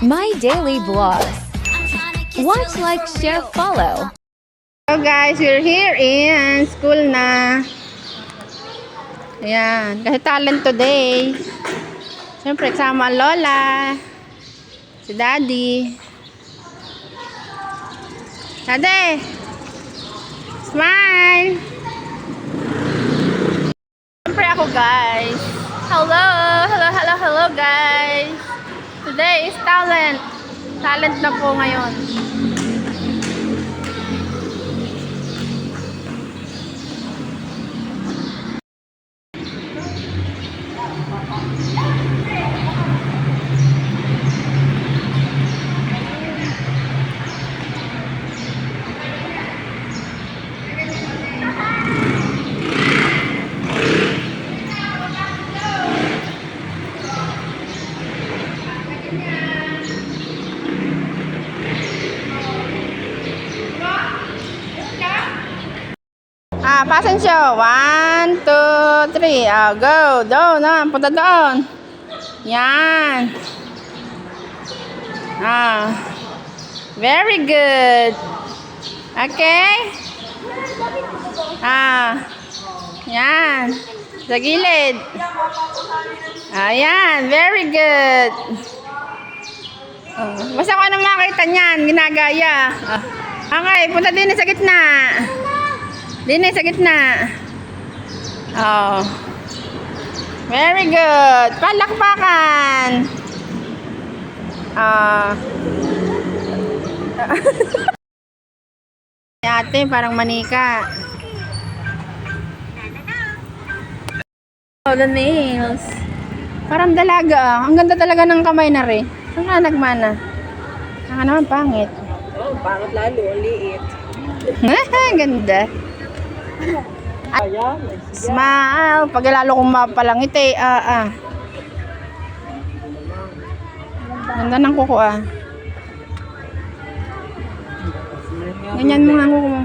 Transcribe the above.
My daily vlogs. Watch, like, share, follow. Hello guys, we're here in school na. Ayan, kasi talent today. Siyempre, kasama ang lola, si daddy. Daddy! Smile! Siyempre ako guys. Hello guys. Today is talent. Talent na po ngayon. Pasan show. 1, 2, 3. Go. Doon. Punta doon. Yan. Very good. Okay. Yan. Sa gilid. Ayan. Very good. Basta ko anong makita niyan. Ginagaya. Okay. Punta din sa gitna. Dini sa gitna. Very good. Palakpakan. Ate, parang manika. The nails. Parang dalaga. Ang ganda talaga ng kamay na rin. Saan ka nagmana? Saka naman pangit. Pangit lalo. Ang liit. Ganda. Smile. Pag lalo kong mapalangiti. Ganda ng kuko. Ganyan mo nga kuko mo.